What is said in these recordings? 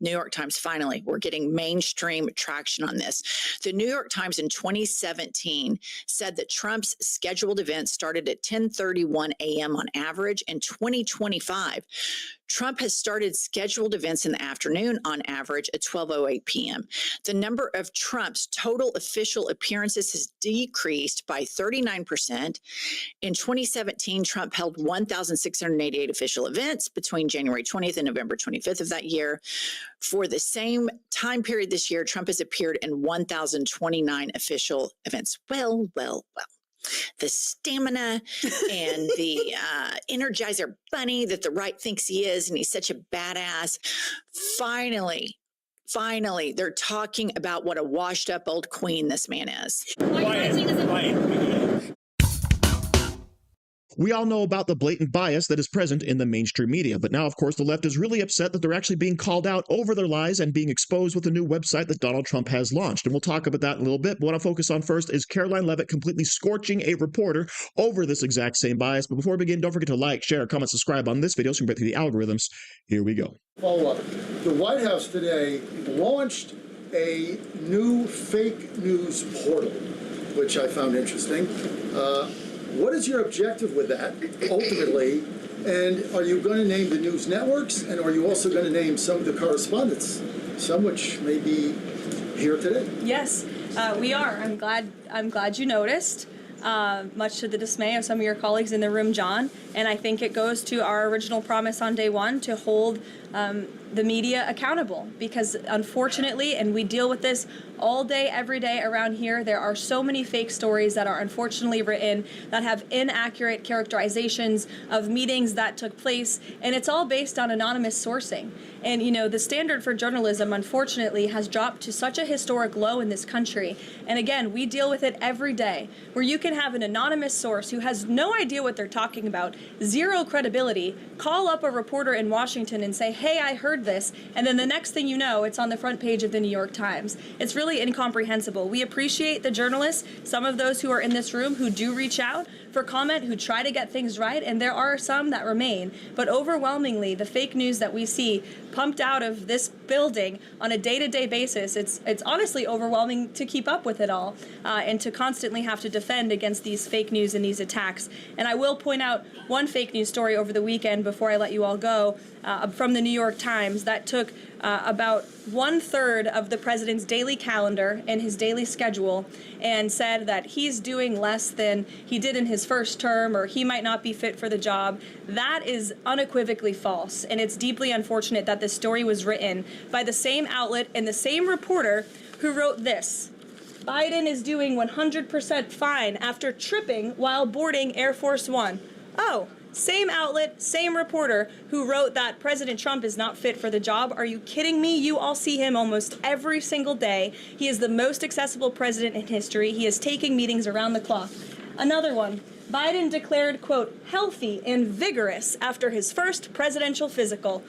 New York Times, finally, we're getting mainstream traction on this. The New York Times in 2017 said that Trump's scheduled events started at 10:31 a.m. on average. In 2025, Trump has started scheduled events in the afternoon on average at 12:08 p.m. The number of Trump's total official appearances has decreased by 39%. In 2017, Trump held 1,688 official events between January 20th and November 25th of that year. For the same time period this year, Trump has appeared in 1,029 official events. Well. The stamina and the Energizer Bunny that the right thinks he is, and he's such a badass. Finally, they're talking about what a washed up old queen this man is. We all know about the blatant bias that is present in the mainstream media, but now, of course, the left is really upset that they're actually being called out over their lies and being exposed with a new website that Donald Trump has launched. And we'll talk about that in a little bit. But what I focus on first is Karoline Leavitt completely scorching a reporter over this exact same bias. But before we begin, don't forget to like, share, comment, subscribe on this video so we can get through the algorithms. Here we go. Follow up. The White House today launched a new fake news portal, which I found interesting. What is your objective with that, ultimately? And are you going to name the news networks? And are you also going to name some of the correspondents, some which may be here today? Yes, we are. I'm glad you noticed. Much to the dismay of some of your colleagues in the room, John. And I think it goes to our original promise on day one to hold the media accountable, because unfortunately, and we deal with this all day, every day around here, there are so many fake stories that are unfortunately written that have inaccurate characterizations of meetings that took place, and it's all based on anonymous sourcing. And, you know, the standard for journalism, unfortunately, has dropped to such a historic low in this country. And again, we deal with it every day, where you can have an anonymous source who has no idea what they're talking about, zero credibility, call up a reporter in Washington and say, hey, I heard this, and then the next thing you know, it's on the front page of the New York Times. It's really incomprehensible. We appreciate the journalists, some of those who are in this room who do reach out for comment, who try to get things right, and there are some that remain. But overwhelmingly, the fake news that we see pumped out of this building on a day-to-day basis, it's honestly overwhelming to keep up with it all, and to constantly have to defend against these fake news and these attacks. And I will point out one fake news story over the weekend before I let you all go, from the New York Times that took about 1/3 of the president's daily calendar and his daily schedule and said that he's doing less than he did in his first term, or he might not be fit for the job. That is unequivocally false, and it's deeply unfortunate that this story was written by the same outlet and the same reporter who wrote this: Biden is doing 100% fine after tripping while boarding Air Force One. Oh, same outlet, same reporter who wrote that President Trump is not fit for the job. Are you kidding me? You all see him almost every single day. He is the most accessible president in history. He is taking meetings around the clock. Another one. Biden declared, quote, healthy and vigorous after his first presidential physical.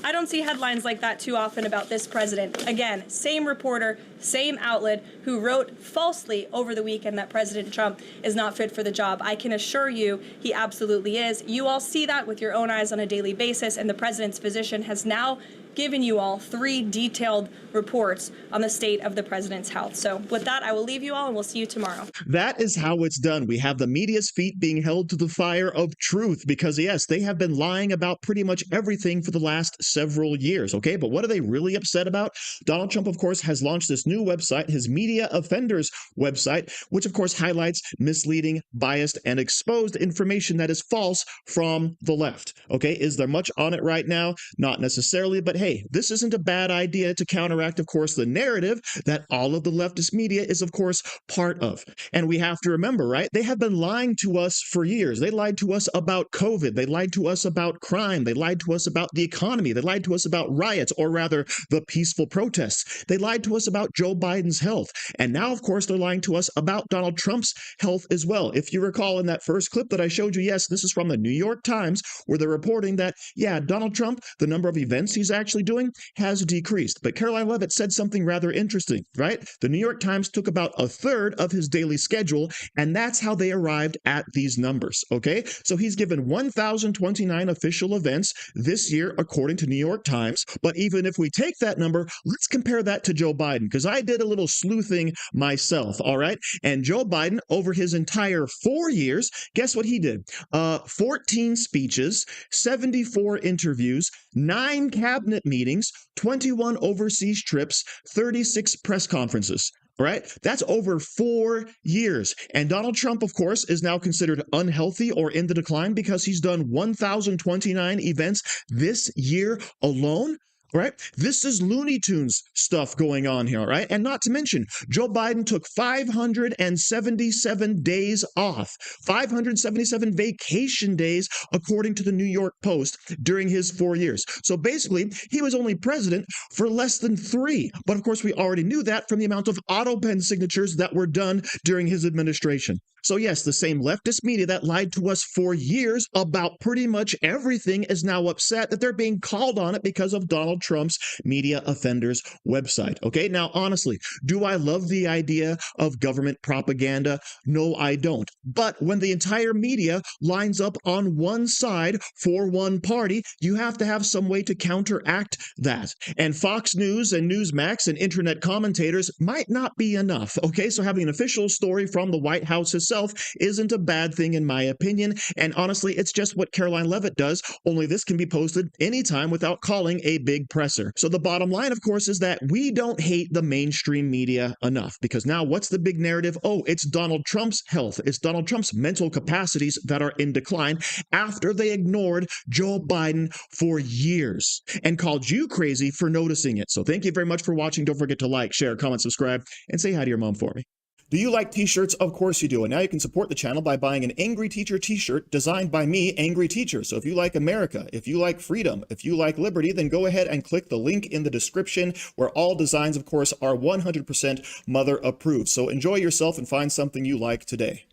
I don't see headlines like that too often about this president. Again, same reporter, same outlet who wrote falsely over the weekend that President Trump is not fit for the job. I can assure you he absolutely is. You all see that with your own eyes on a daily basis, and the president's physician has now given you all 3 detailed reports on the state of the president's health. So with that, I will leave you all, and we'll see you tomorrow. That is how it's done. We have the media's feet being held to the fire of truth because, yes, they have been lying about pretty much everything for the last several years, okay? But what are they really upset about? Donald Trump, of course, has launched this new website, his Media Offenders website, which, of course, highlights misleading, biased, and exposed information that is false from the left, okay? Is there much on it right now? Not necessarily, but hey, this isn't a bad idea to counteract, of course, the narrative that all of the leftist media is, of course, part of. And we have to remember, right? They have been lying to us for years. They lied to us about COVID. They lied to us about crime. They lied to us about the economy. They lied to us about riots, or rather, the peaceful protests. They lied to us about Joe Biden's health. And now, of course, they're lying to us about Donald Trump's health as well. If you recall in that first clip that I showed you, yes, this is from the New York Times, where they're reporting that, yeah, Donald Trump, the number of events he's actually doing has decreased. But Karoline Leavitt said something rather interesting, right? The New York Times took about a third of his daily schedule, and that's how they arrived at these numbers, okay? So he's given 1,029 official events this year, according to New York Times. But even if we take that number, let's compare that to Joe Biden, because I did a little sleuthing myself, all right? And Joe Biden, over his entire 4 years, guess what he did? 14 speeches, 74 interviews, 9 cabinet meetings, 21 overseas trips, 36 press conferences. Right? That's over 4 years. And Donald Trump, of course, is now considered unhealthy or in the decline because he's done 1,029 events this year alone. Right? This is Looney Tunes stuff going on here, right? And not to mention, Joe Biden took 577 days off, 577 vacation days, according to the New York Post, during his 4 years. So basically, he was only president for less than 3. But of course, we already knew that from the amount of auto pen signatures that were done during his administration. So yes, the same leftist media that lied to us for years about pretty much everything is now upset that they're being called on it because of Donald Trump's Media Offenders website. Okay, now honestly, do I love the idea of government propaganda? No, I don't. But when the entire media lines up on one side for one party, you have to have some way to counteract that. And Fox News and Newsmax and internet commentators might not be enough. Okay, so having an official story from the White House itself isn't a bad thing in my opinion. And honestly, it's just what Karoline Leavitt does, only this can be posted anytime without calling a big presser. So the bottom line, of course, is that we don't hate the mainstream media enough, because now what's the big narrative? Oh, it's Donald Trump's health. It's Donald Trump's mental capacities that are in decline after they ignored Joe Biden for years and called you crazy for noticing it. So thank you very much for watching. Don't forget to like, share, comment, subscribe, and say hi to your mom for me. Do you like t-shirts? Of course you do. And now you can support the channel by buying an Angry Teacher t-shirt designed by me, Angry Teacher. So if you like America, if you like freedom, if you like liberty, then go ahead and click the link in the description, where all designs, of course, are 100% mother approved. So enjoy yourself and find something you like today.